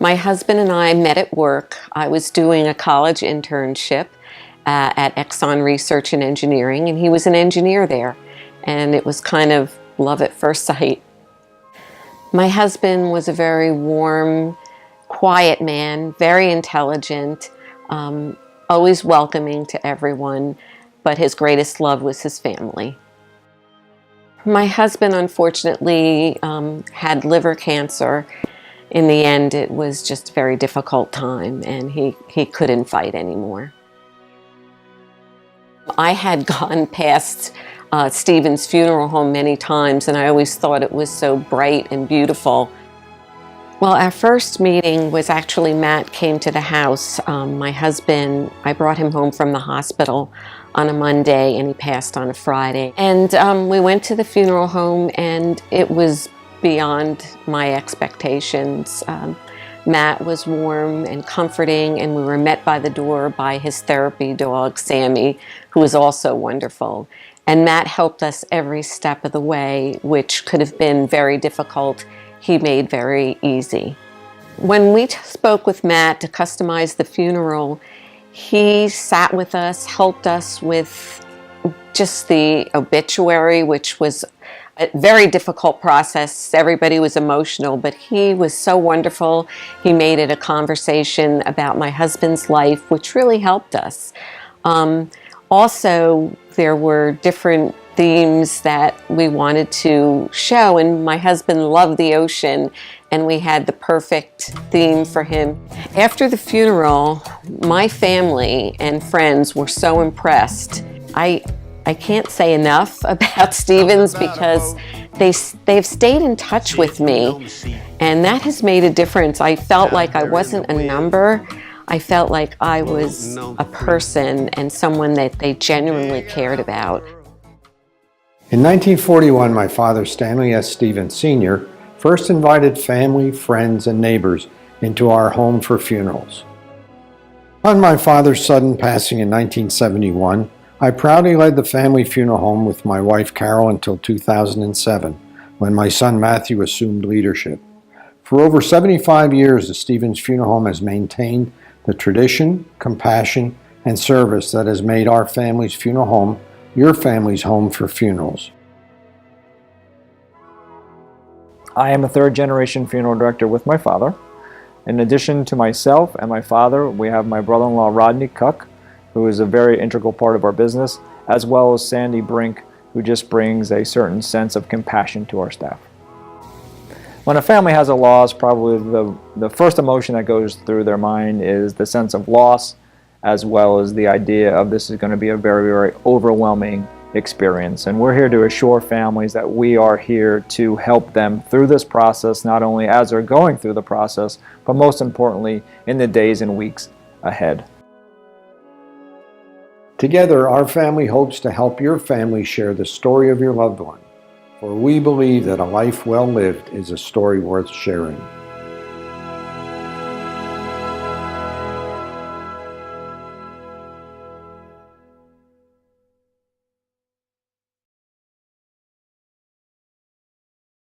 My husband and I met at work. I was doing a college internship at Exxon Research and Engineering, and he was an engineer there. And it was kind of love at first sight. My husband was a very warm, quiet man, very intelligent, always welcoming to everyone, but his greatest love was his family. My husband, unfortunately, had liver cancer. In the end, it was just a very difficult time, and he couldn't fight anymore. I had gone past Stephen's funeral home many times, and I always thought it was so bright and beautiful. Well, our first meeting was actually Matt came to the house. My husband, I brought him home from the hospital on a Monday, and he passed on a Friday. And we went to the funeral home, and it was beyond my expectations. Matt was warm and comforting, and we were met by the door by his therapy dog, Sammy, who was also wonderful. And Matt helped us every step of the way, which could have been very difficult. He made very easy. When we spoke with Matt to customize the funeral, he sat with us, helped us with just the obituary, which was a very difficult process. Everybody was emotional, but he was so wonderful. He made it a conversation about my husband's life, which really helped us. Also, there were different themes that we wanted to show, and my husband loved the ocean, and we had the perfect theme for him. After the funeral, my family and friends were so impressed. I can't say enough about Stevens because they've stayed in touch with me, and that has made a difference. I felt like I wasn't a number. I felt like I was a person and someone that they genuinely cared about. In 1941, my father, Stanley S. Stevens Sr., first invited family, friends, and neighbors into our home for funerals. On my father's sudden passing in 1971, I proudly led the family funeral home with my wife Carol until 2007, when my son Matthew assumed leadership. For over 75 years, the Stevens Funeral Home has maintained the tradition, compassion, and service that has made our family's funeral home your family's home for funerals. I am a third-generation funeral director with my father. In addition to myself and my father, we have my brother-in-law Rodney Cook, who is a very integral part of our business, as well as Sandy Brink, who just brings a certain sense of compassion to our staff. When a family has a loss, probably the first emotion that goes through their mind is the sense of loss, as well as the idea of this is going to be a very, very overwhelming experience. And we're here to assure families that we are here to help them through this process, not only as they're going through the process, but most importantly, in the days and weeks ahead. Together, our family hopes to help your family share the story of your loved one, for we believe that a life well lived is a story worth sharing.